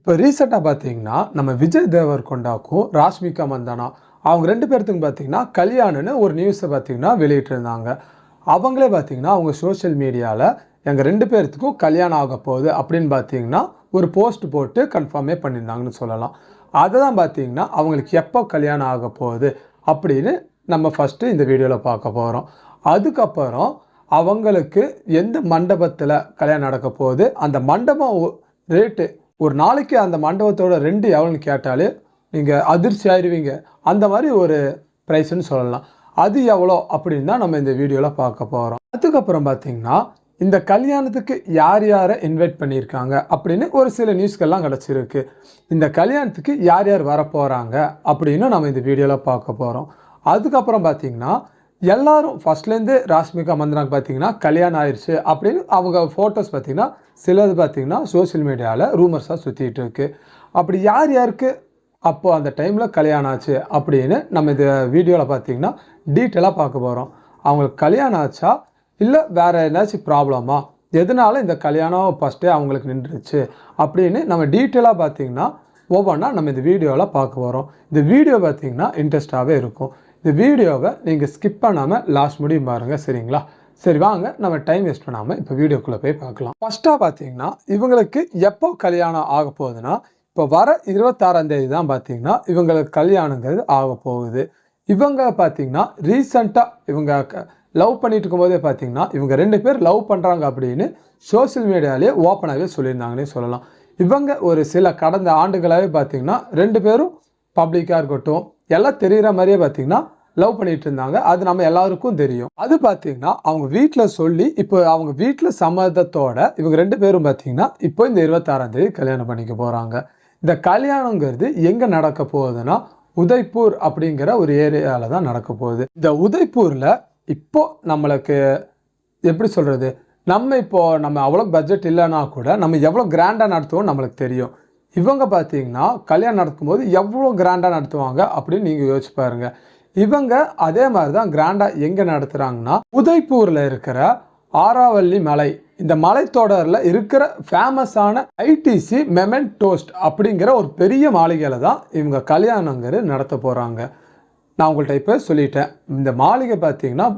இப்போ ரீசெண்டாக பார்த்தீங்கன்னா நம்ம விஜய் தேவர்கொண்டாக்கும் ராஷ்மிகா மந்தனா அவங்க 2 பேர்த்துக்கும் பார்த்தீங்கன்னா கல்யாணம்னு ஒரு நியூஸை பார்த்தீங்கன்னா வெளியிட்டிருந்தாங்க. அவங்களே பார்த்தீங்கன்னா அவங்க சோஷியல் மீடியாவில் எங்கள் 2 பேர்த்துக்கும் கல்யாணம் ஆக போகுது அப்படின்னு பார்த்தீங்கன்னா ஒரு போஸ்ட் போட்டு கன்ஃபார்மே பண்ணியிருந்தாங்கன்னு சொல்லலாம். அதை தான் பார்த்தீங்கன்னா அவங்களுக்கு எப்போ கல்யாணம் ஆக போகுது அப்படின்னு நம்ம ஃபஸ்ட்டு இந்த வீடியோவில் பார்க்க போகிறோம். அதுக்கப்புறம் அவங்களுக்கு எந்த மண்டபத்தில் கல்யாணம் நடக்க போகுது, அந்த மண்டபம் ரேட்டு ஒரு நாளைக்கு அந்த மண்டபத்தோட ரெண்ட் எவ்வளோன்னு கேட்டாலே நீங்கள் அதிர்ச்சி ஆயிடுவீங்க. அந்த மாதிரி ஒரு ப்ரைஸ்ன்னு சொல்லலாம். அது எவ்வளோ அப்படின்னு தான் நம்ம இந்த வீடியோவில் பார்க்க போகிறோம். அதுக்கப்புறம் பார்த்தீங்கன்னா இந்த கல்யாணத்துக்கு யார் யாரை இன்வைட் பண்ணியிருக்காங்க அப்படின்னு ஒரு சில நியூஸ்கள்லாம் கிடச்சிருக்கு. இந்த கல்யாணத்துக்கு யார் யார் வரப்போகிறாங்க அப்படின்னு நம்ம இந்த வீடியோவில் பார்க்க போகிறோம். அதுக்கப்புறம் பார்த்தீங்கன்னா எல்லாரும் ஃபஸ்ட்லேருந்து ராஷ்மிகா மந்தனாக்கு பார்த்தீங்கன்னா கல்யாணம் ஆயிடுச்சு அப்படின்னு அவங்க ஃபோட்டோஸ் பார்த்தீங்கன்னா சிலது பார்த்தீங்கன்னா சோஷியல் மீடியாவில் ரூமர்ஸாக சுற்றிட்டு இருக்கு. அப்படி யார் யாருக்கு அப்போது அந்த டைமில் கல்யாணம் ஆச்சு அப்படின்னு நம்ம இந்த வீடியோவில் பார்த்தீங்கன்னா டீட்டெயிலாக பார்க்க போகிறோம். அவங்களுக்கு கல்யாணம் ஆச்சா இல்லை வேறு ஏதாச்சும் ப்ராப்ளமா, எதனால இந்த கல்யாணம் ஃபஸ்ட்டே அவங்களுக்கு நின்றுச்சு அப்படின்னு நம்ம டீட்டெயிலாக பார்த்தீங்கன்னா ஒவ்வொன்றா நம்ம இந்த வீடியோவில் பார்க்க போகிறோம். இந்த வீடியோ பார்த்தீங்கன்னா இன்ட்ரெஸ்டாகவே இருக்கும். இந்த வீடியோவை நீங்கள் ஸ்கிப் பண்ணாமல் லாஸ்ட் முடியும் பாருங்கள், சரிங்களா? சரி வாங்க நம்ம டைம் வேஸ்ட் பண்ணாமல் இப்போ வீடியோக்குள்ளே போய் பார்க்கலாம். ஃபஸ்ட்டாக பார்த்தீங்கன்னா இவங்களுக்கு எப்போ கல்யாணம் ஆக போகுதுன்னா இப்போ வர 26ஆம் தேதி தான் பார்த்தீங்கன்னா இவங்களுக்கு கல்யாணங்கிறது ஆக போகுது. இவங்க பார்த்தீங்கன்னா ரீசண்டாக இவங்க லவ் பண்ணிட்டு இருக்கும்போதே பார்த்தீங்கன்னா இவங்க 2 பேர் லவ் பண்ணுறாங்க அப்படின்னு சோஷியல் மீடியாலேயே ஓப்பனாகவே சொல்லியிருந்தாங்கன்னே சொல்லலாம். இவங்க ஒரு சில கடந்த ஆண்டுகளாகவே பார்த்தீங்கன்னா 2 பேரும் பப்ளிக்காக இருக்கட்டும் எல்லாம் தெரிகிற மாதிரியே பார்த்தீங்கன்னா லவ் பண்ணிட்டு இருந்தாங்க. அது நம்ம எல்லாருக்கும் தெரியும். அது பார்த்தீங்கன்னா அவங்க வீட்டில் சொல்லி இப்போ அவங்க வீட்டில் சம்மதத்தோட இவங்க 2 பேரும் பார்த்தீங்கன்னா இப்போ இந்த 26ஆம் தேதி கல்யாணம் பண்ணிக்க போகிறாங்க. இந்த கல்யாணங்கிறது எங்கே நடக்க போகுதுன்னா உதய்பூர் அப்படிங்கிற ஒரு ஏரியாவில் தான் நடக்க போகுது. இந்த உதய்பூரில் இப்போ நம்மளுக்கு எப்படி சொல்கிறது, நம்ம அவ்வளோ பட்ஜெட் இல்லைன்னா கூட நம்ம எவ்வளோ கிராண்டாக நடத்துவோம் நம்மளுக்கு தெரியும். இவங்க பார்த்தீங்கன்னா கல்யாணம் நடக்கும்போது எவ்வளோ கிராண்டாக நடத்துவாங்க அப்படின்னு நீங்கள் யோசிச்சு பாருங்க. இவங்க அதே மாதிரி தான் கிராண்டாக எங்கே நடத்துகிறாங்கன்னா உதய்பூரில் இருக்கிற ஆராவல்லி மலை, இந்த மலைத்தொடரில் இருக்கிற ஃபேமஸான ஐடிசி மெமெண்டோஸ்ட் அப்படிங்கிற ஒரு பெரிய மாளிகையில் தான் இவங்க கல்யாணங்கிறது நடத்த போகிறாங்க. நான் உங்கள்கிட்ட இப்போ சொல்லிட்டேன். இந்த மாளிகை பார்த்தீங்கன்னா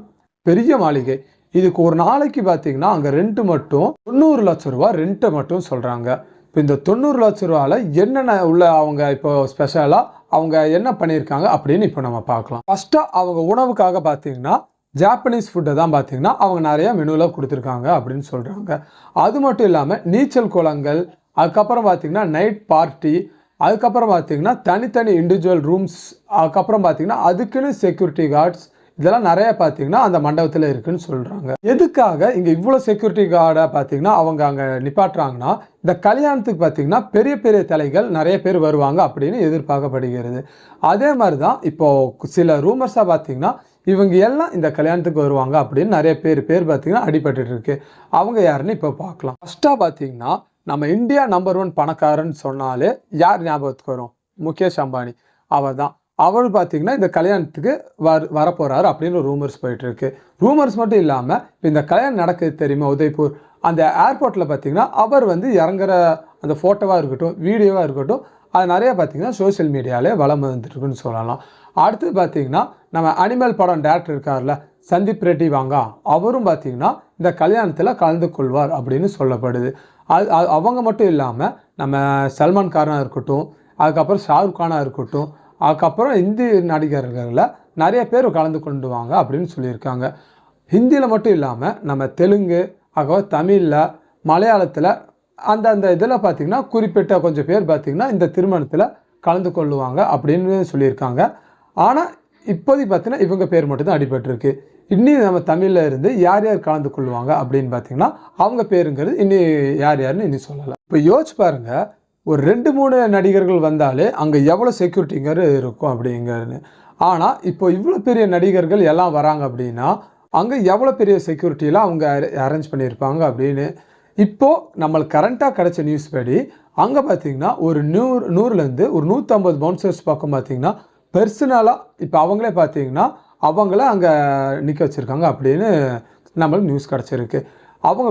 பெரிய மாளிகை. இதுக்கு ஒரு நாளைக்கு பார்த்தீங்கன்னா அங்கே ரெண்ட்டு மட்டும் 90 லட்ச ரூபா ரெண்ட்டை மட்டும் சொல்கிறாங்க. இப்போ இந்த 90 லட்ச ரூபாவில் என்னென்ன உள்ள அவங்க இப்போ ஸ்பெஷலாக அவங்க என்ன பண்ணியிருக்காங்க அப்படின்னு இப்போ நம்ம பார்க்கலாம். ஃபஸ்ட்டாக அவங்க உணவுக்காக பார்த்தீங்கன்னா ஜாப்பனீஸ் ஃபுட்டை தான் பார்த்தீங்கன்னா அவங்க நிறையா மெனுவில் கொடுத்துருக்காங்க அப்படின்னு சொல்கிறாங்க. அது மட்டும் இல்லாமல் நீச்சல் குளங்கள், அதுக்கப்புறம் பார்த்தீங்கன்னா நைட் பார்ட்டி, அதுக்கப்புறம் பார்த்தீங்கன்னா தனித்தனி இண்டிவிஜுவல் ரூம்ஸ், அதுக்கப்புறம் பார்த்தீங்கன்னா அதுக்குன்னு செக்யூரிட்டி கார்ட்ஸ், இதெல்லாம் நிறைய பார்த்தீங்கன்னா அந்த மண்டபத்தில் இருக்குன்னு சொல்கிறாங்க. எதுக்காக இங்கே இவ்வளோ செக்யூரிட்டி கார்டை பார்த்தீங்கன்னா அவங்க அங்கே நிப்பாட்டுறாங்கன்னா இந்த கல்யாணத்துக்கு பார்த்தீங்கன்னா பெரிய பெரிய தலைகள் நிறைய பேர் வருவாங்க அப்படின்னு எதிர்பார்க்கப்படுகிறது. அதே மாதிரி தான் இப்போது சில ரூமர்ஸாக பார்த்தீங்கன்னா இவங்க எல்லாம் இந்த கல்யாணத்துக்கு வருவாங்க அப்படின்னு நிறைய பேர் பார்த்தீங்கன்னா அடிபட்டு இருக்கு. அவங்க யாருன்னு இப்போ பார்க்கலாம். ஃபஸ்ட்டாக பார்த்தீங்கன்னா நம்ம இந்தியா நம்பர் 1 பணக்காரன்னு சொன்னாலே யார் ஞாபகத்துக்கு வரும்? முகேஷ் அம்பானி. அவர் தான். அவர் பார்த்தீங்கன்னா இந்த கல்யாணத்துக்கு வரப்போகிறாரு அப்படின்னு ஒரு ரூமர்ஸ் போயிட்டுருக்கு. ரூமர்ஸ் மட்டும் இல்லாமல் இப்போ இந்த கல்யாணம் நடக்குது தெரியுமா உதய்பூர், அந்த ஏர்போர்ட்டில் பார்த்தீங்கன்னா அவர் இறங்குற அந்த ஃபோட்டோவாக இருக்கட்டும் வீடியோவாக இருக்கட்டும் அது நிறையா பார்த்தீங்கன்னா சோஷியல் மீடியாவிலே வளம் வந்துட்டுருக்குன்னு சொல்லலாம். அடுத்து பார்த்தீங்கன்னா நம்ம அனிமல் படம் டேரக்டர் இருக்கார்ல சந்தீப் ரெட்டி வாங்கா, அவரும் பார்த்தீங்கன்னா இந்த கல்யாணத்தில் கலந்து கொள்வார் அப்படின்னு சொல்லப்படுது. அவங்க மட்டும் இல்லாமல் நம்ம சல்மான் கானாக இருக்கட்டும், அதுக்கப்புறம் ஷாருக் கானாக இருக்கட்டும், அதுக்கப்புறம் இந்தி நடிகர்களில் நிறைய பேர் கலந்து கொண்டுவாங்க அப்படின்னு சொல்லியிருக்காங்க. ஹிந்தியில் மட்டும் இல்லாமல் நம்ம தெலுங்கு, அதுக்கப்புறம் தமிழில், மலையாளத்தில் அந்த இதில் பார்த்திங்கன்னா குறிப்பிட்ட கொஞ்சம் பேர் பார்த்திங்கன்னா இந்த திருமணத்தில் கலந்து கொள்ளுவாங்க அப்படின்னு சொல்லியிருக்காங்க. ஆனால் இப்போதைக்கு பார்த்தீங்கன்னா இவங்க பேர் மட்டும்தான் அடிபட்டிருக்கு. இன்னும் நம்ம தமிழில் இருந்து யார் யார் கலந்து கொள்ளுவாங்க அப்படின்னு பார்த்திங்கன்னா அவங்க பேருங்கிறது இன்னும் யாருன்னு இன்னும் சொல்லலாம். இப்போ யோசிச்சு பாருங்கள், ஒரு 2-3 நடிகர்கள் வந்தாலே அங்கே எவ்வளோ செக்யூரிட்டிங்கிறது இருக்கும் அப்படிங்கிறது. ஆனால் இப்போ இவ்வளோ பெரிய நடிகர்கள் எல்லாம் வராங்க அப்படின்னா அங்கே எவ்வளோ பெரிய செக்யூரிட்டியெலாம் அவங்க அரேஞ்ச் பண்ணியிருப்பாங்க அப்படின்னு இப்போது நம்மளுக்கு கரண்ட்டாக கிடச்ச நியூஸ் படி அங்கே பார்த்திங்கன்னா ஒரு 100லேருந்து ஒரு 150 பவுன்சர்ஸ் பக்கம் பார்த்திங்கன்னா பர்சனலாக இப்போ அவங்களே பார்த்திங்கன்னா அவங்கள அங்கே நிற்க வச்சுருக்காங்க அப்படின்னு நம்மளுக்கு நியூஸ் கிடச்சிருக்கு. அவங்க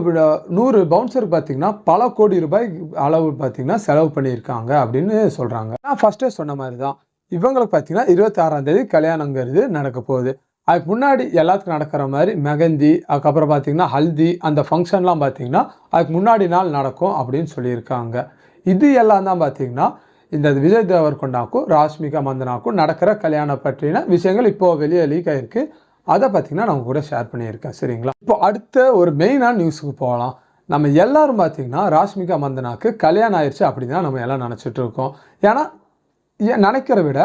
100 பவுன்சருக்கு பார்த்தீங்கன்னா பல கோடி ரூபாய் அளவு பார்த்தீங்கன்னா செலவு பண்ணியிருக்காங்க அப்படின்னு சொல்கிறாங்க. நான் ஃபஸ்ட்டே சொன்ன மாதிரி தான் இவங்களுக்கு பார்த்தீங்கன்னா 26ஆம் தேதி கல்யாணங்கிறது நடக்க போகுது. அதுக்கு முன்னாடி எல்லாத்துக்கும் நடக்கிற மாதிரி மெகந்தி, அதுக்கப்புறம் பார்த்தீங்கன்னா ஹல்தி, அந்த ஃபங்க்ஷன்லாம் பார்த்தீங்கன்னா அதுக்கு முன்னாடி நாள் நடக்கும் அப்படின்னு சொல்லியிருக்காங்க. இது எல்லாம் தான் பார்த்தீங்கன்னா இந்த விஜய் தேவர்கொண்டாக்கும் ராஷ்மிகா மந்தனாக்கும் நடக்கிற கல்யாணம் பற்றின விஷயங்கள் இப்போது வெளியே லீக் ஆகிருக்கு. அதை பார்த்தீங்கன்னா நான் உங்க கூட ஷேர் பண்ணியிருக்கேன். சரிங்களா? இப்போ அடுத்த ஒரு மெயினான நியூஸுக்கு போகலாம். நம்ம எல்லாரும் பார்த்தீங்கன்னா ராஷ்மிகா மந்தனாக்கு கல்யாணம் ஆயிடுச்சு அப்படின்னு தான் நம்ம எல்லாம் நினச்சிட்டு இருக்கோம். ஏன்னா நினைக்கிற விட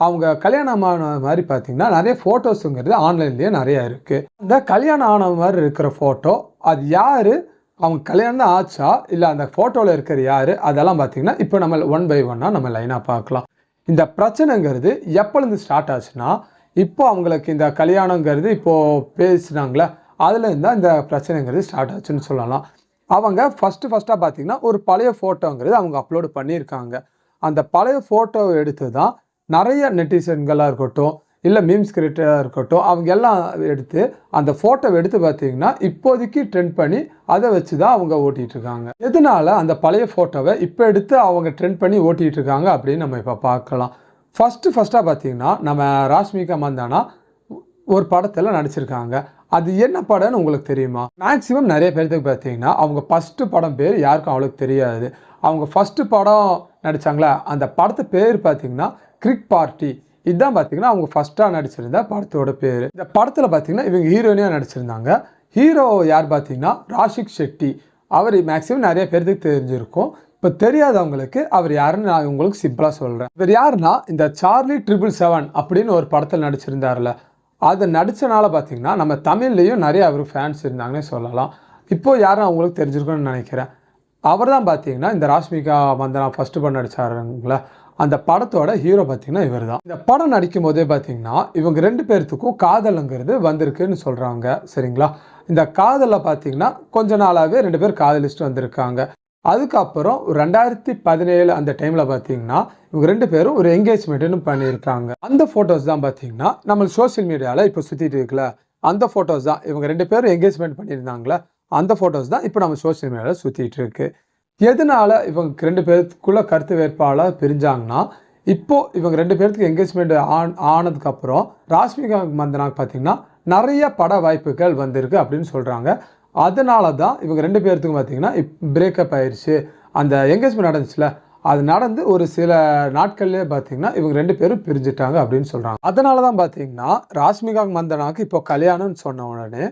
அவங்க கல்யாணமான மாதிரி பார்த்தீங்கன்னா நிறைய ஃபோட்டோஸுங்கிறது ஆன்லைன்லேயே நிறையா இருக்குது. அந்த கல்யாணம் ஆன மாதிரி இருக்கிற ஃபோட்டோ அது யார், அவங்க கல்யாணம் தான் ஆச்சா இல்லை அந்த ஃபோட்டோவில் இருக்கிற யார், அதெல்லாம் பார்த்தீங்கன்னா இப்போ நம்ம ஒன் பை ஒன்னாக நம்ம லைனாக பார்க்கலாம். இந்த பிரச்சனைங்கிறது எப்போலேருந்து ஸ்டார்ட் ஆச்சுன்னா, இப்போ அவங்களுக்கு இந்த கல்யாணங்கிறது இப்போது பேசுனாங்களே அதுலேருந்து தான் இந்த பிரச்சனைங்கிறது ஸ்டார்ட் ஆச்சுன்னு சொல்லலாம். அவங்க ஃபஸ்ட்டாக பார்த்தீங்கன்னா ஒரு பழைய ஃபோட்டோங்கிறது அவங்க அப்லோடு பண்ணியிருக்காங்க. அந்த பழைய ஃபோட்டோவை எடுத்து தான் நிறைய நெட்டிசன்களாக இருக்கட்டும், இல்லை மீம்ஸ் கிரியேட்டராக இருக்கட்டும், அவங்க எல்லாம் எடுத்து அந்த ஃபோட்டோவை எடுத்து பார்த்தீங்கன்னா இப்போதைக்கு ட்ரெண்ட் பண்ணி அதை வச்சு தான் அவங்க ஓட்டிகிட்டு இருக்காங்க. எதனால அந்த பழைய ஃபோட்டோவை இப்போ எடுத்து அவங்க ட்ரெண்ட் பண்ணி ஓட்டிகிட்டு இருக்காங்க அப்படின்னு நம்ம இப்போ பார்க்கலாம். ஃபஸ்ட்டாக பார்த்தீங்கன்னா நம்ம ராஷ்மிகா மந்தனா ஒரு படத்தில் நடிச்சிருக்காங்க. அது என்ன படம்னு உங்களுக்கு தெரியுமா? மேக்ஸிமம் நிறைய பேருக்கு பார்த்தீங்கன்னா அவங்க ஃபஸ்ட்டு படம் பேர் யாருக்கும் அவ்வளோக்கு தெரியாது. அவங்க ஃபஸ்ட்டு படம் நடித்தாங்களா அந்த படத்து பேர் பார்த்தீங்கன்னா கிரிக் பார்ட்டி. இதுதான் பார்த்தீங்கன்னா அவங்க ஃபஸ்ட்டாக நடிச்சிருந்த படத்தோட பேர். இந்த படத்தில் பார்த்தீங்கன்னா இவங்க ஹீரோயினியாக நடிச்சிருந்தாங்க. ஹீரோ யார் பார்த்தீங்கன்னா ராஷிக் ஷெட்டி. அவர் மேக்ஸிமம் நிறைய பேருக்கு தெரிஞ்சிருக்கும். இப்போ தெரியாதவங்களுக்கு அவர் யாருன்னு நான் உங்களுக்கு சிம்பிளாக சொல்கிறேன். இவர் யாருன்னா இந்த சார்லி 777 அப்படின்னு ஒரு படத்தில் நடிச்சிருந்தார்ல, அதை நடித்தனால பார்த்தீங்கன்னா நம்ம தமிழ்லேயும் நிறைய அவர் ஃபேன்ஸ் இருந்தாங்கன்னே சொல்லலாம். இப்போது யாரும் அவங்களுக்கு தெரிஞ்சிருக்குன்னு நினைக்கிறேன். அவர் தான் பார்த்தீங்கன்னா இந்த ராஷ்மிகா மந்தனா ஃபஸ்ட்டு படம் நடித்தாருங்களா அந்த படத்தோட ஹீரோ பார்த்தீங்கன்னா இவர் தான். இந்த படம் நடிக்கும் போதே பார்த்தீங்கன்னா இவங்க 2 பேர்த்துக்கும் காதலுங்கிறது வந்திருக்குன்னு சொல்கிறாங்க. சரிங்களா? இந்த காதலில் பார்த்தீங்கன்னா கொஞ்ச நாளாகவே 2 பேர் காதலிச்சுட்டு வந்திருக்காங்க. அதுக்கப்புறம் 2017 அந்த டைமில் பார்த்தீங்கன்னா இவங்க 2 பேரும் ஒரு என்கேஜ்மெண்ட்டுன்னு பண்ணியிருக்காங்க. அந்த ஃபோட்டோஸ் தான் பார்த்தீங்கன்னா நம்ம சோஷியல் மீடியாவில் இப்போ சுற்றிட்டு இருக்குல்ல, அந்த ஃபோட்டோஸ் தான் இவங்க 2 பேரும் என்கேஜ்மெண்ட் பண்ணியிருந்தாங்களே அந்த ஃபோட்டோஸ் தான் இப்போ நம்ம சோஷியல் மீடியாவில் சுற்றிட்டு இருக்கு. எதனால இவங்க 2 பேருக்குள்ள கருத்து வேறுபாடாக பிரிஞ்சாங்கன்னா, இப்போது இவங்க 2 பேர்த்துக்கு என்கேஜ்மெண்ட் ஆனதுக்கப்புறம் ராஷ்மிகா மந்தனாக்கு பார்த்தீங்கன்னா நிறைய பட வாய்ப்புகள் வந்திருக்கு அப்படின்னு சொல்கிறாங்க. அதனால தான் இவங்க 2 பேர்த்துக்கும் பார்த்தீங்கன்னா பிரேக்கப் ஆயிடுச்சு. அந்த என்கேஜ்மெண்ட் நடந்துச்சுல அது நடந்து ஒரு சில நாட்கள்லேயே பார்த்தீங்கன்னா இவங்க 2 பேரும் பிரிஞ்சுட்டாங்க அப்படின்னு சொல்கிறாங்க. அதனால தான் பார்த்தீங்கன்னா ராஷ்மிகா மந்தனாக்கு இப்போ கல்யாணம்னு சொன்ன உடனே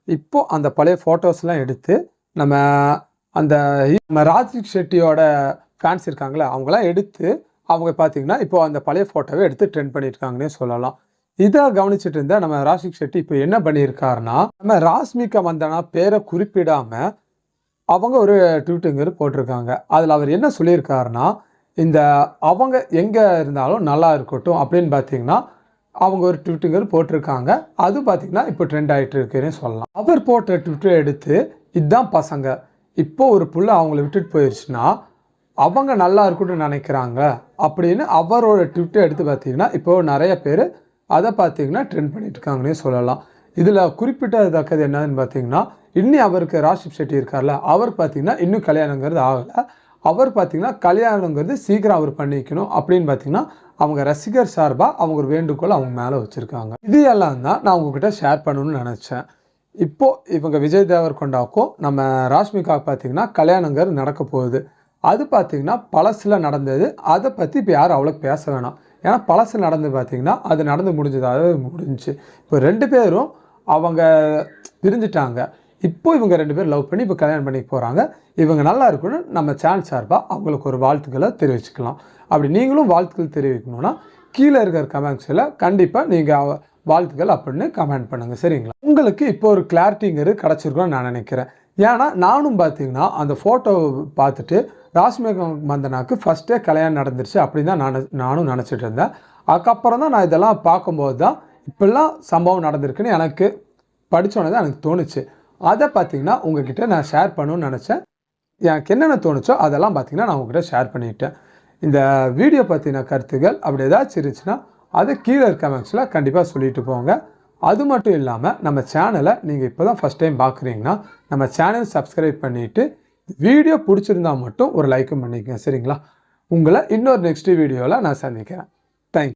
இப்போது அந்த பழைய ஃபோட்டோஸ்லாம் எடுத்து நம்ம ராஜிக் ஷெட்டியோட ஃபேன்ஸ் இருக்காங்களே அவங்களாம் எடுத்து அவங்க பார்த்தீங்கன்னா இப்போ அந்த பழைய ஃபோட்டோவை எடுத்து ட்ரெண்ட் பண்ணியிருக்காங்கன்னே சொல்லலாம். இதை கவனிச்சுட்டு இருந்தால் நம்ம ராஷிக் ஷெட்டி இப்போ என்ன பண்ணியிருக்காருன்னா, நம்ம ராஷ்மிகா மந்தனா பேரை குறிப்பிடாமல் அவங்க ஒரு ட்வீட்டுங்கிறது போட்டிருக்காங்க. அதில் அவர் என்ன சொல்லியிருக்காருன்னா, இந்த அவங்க எங்கே இருந்தாலும் நல்லா இருக்கட்டும் அப்படின்னு பார்த்தீங்கன்னா அவங்க ஒரு ட்வீட்டுங்கிறது போட்டிருக்காங்க. அது பார்த்தீங்கன்னா இப்போ ட்ரெண்ட் ஆகிட்டு இருக்குன்னு சொல்லலாம். அவர் போட்ட ட்விட்டரை எடுத்து இதுதான் பசங்க, இப்போ ஒரு புள்ள அவங்கள விட்டுட்டு போயிடுச்சுன்னா அவங்க நல்லா இருக்கட்டும்னு நினைக்கிறாங்க அப்படின்னு அவரோட ட்விட்டரை எடுத்து பார்த்தீங்கன்னா இப்போ நிறைய பேர் அதை பார்த்தீங்கன்னா ட்ரெண்ட் பண்ணிட்டு இருக்காங்கன்னே சொல்லலாம். இதில் குறிப்பிட்டதக்கது என்னன்னு பார்த்தீங்கன்னா இன்னும் அவருக்கு ராஷிக் ஷெட்டி இருக்கார்ல அவர் பார்த்தீங்கன்னா இன்னும் கல்யாணங்கிறது ஆகலை. அவர் பார்த்தீங்கன்னா கல்யாணங்கிறது சீக்கிரம் அவர் பண்ணிக்கணும் அப்படின்னு பார்த்தீங்கன்னா அவங்க ரசிகர் சார்பாக அவங்க ஒரு வேண்டுகோள் அவங்க மேலே வச்சுருக்காங்க. இது எல்லாம் தான் நான் உங்ககிட்ட ஷேர் பண்ணணும்னு நினச்சேன். இப்போது இவங்க விஜய் தேவர்கொண்டாக்கும் நம்ம ராஷ்மிகா பார்த்தீங்கன்னா கல்யாணங்கிறது நடக்க போகுது. அது பார்த்தீங்கன்னா பழசில் நடந்தது. அதை பற்றி இப்போ யாரும் அவ்வளோ பேச வேணாம். ஏன்னா பழசில் நடந்து பார்த்தீங்கன்னா அது நடந்து முடிஞ்சதாக முடிஞ்சிச்சு. இப்போ 2 பேரும் அவங்க பிரிஞ்சுட்டாங்க. இப்போ இவங்க 2 பேரும் லவ் பண்ணி இப்போ கல்யாணம் பண்ணிக்க போகிறாங்க. இவங்க நல்லா இருக்குன்னு நம்ம சேனல் சார்பாக அவங்களுக்கு ஒரு வாழ்த்துக்களை தெரிவிச்சுக்கலாம். அப்படி நீங்களும் வாழ்த்துக்கள் தெரிவிக்கணும்னா கீழே இருக்கிற கமெண்ட்ஸில் கண்டிப்பாக நீங்கள் வாழ்த்துக்கள் அப்படின்னு கமெண்ட் பண்ணுங்கள். சரிங்களா? உங்களுக்கு இப்போ ஒரு கிளாரிட்டிங்கிறது கிடச்சிருக்குன்னு நான் நினைக்கிறேன். ஏன்னா நானும் பார்த்தீங்கன்னா அந்த ஃபோட்டோ பார்த்துட்டு ராஷ்மிகா மந்தனாக்கு ஃபஸ்ட்டே கல்யாணம் நடந்துருச்சு அப்படின்னு தான் நானும் நினச்சிட்டு இருந்தேன். அதுக்கப்புறம் தான் நான் இதெல்லாம் பார்க்கும்போது தான் இப்படிலாம் சம்பவம் நடந்திருக்குன்னு எனக்கு படித்தோன்னே தான் எனக்கு தோணுச்சு. அதை பார்த்தீங்கன்னா உங்ககிட்ட நான் ஷேர் பண்ணணும்னு நினச்சேன். எனக்கு என்னென்ன தோணுச்சோ அதெல்லாம் பார்த்தீங்கன்னா நான் உங்ககிட்ட ஷேர் பண்ணிட்டேன். இந்த வீடியோ பற்றின கருத்துக்கள் அப்படி ஏதாச்சும் இருந்துச்சுன்னா அதை கீழே கமெண்ட்ஸில் கண்டிப்பாக சொல்லிட்டு போங்க. அது மட்டும் இல்லாமல் நம்ம சேனலை நீங்கள் இப்போ தான் ஃபஸ்ட் டைம் பார்க்குறீங்கன்னா நம்ம சேனல் சப்ஸ்கிரைப் பண்ணிவிட்டு வீடியோ பிடிச்சிருந்தா மட்டும் ஒரு லைக்கும் பண்ணிக்கங்க. சரிங்களா? உங்களை இன்னொரு நெக்ஸ்ட் வீடியோவில் நான் சந்திக்கிறேன்.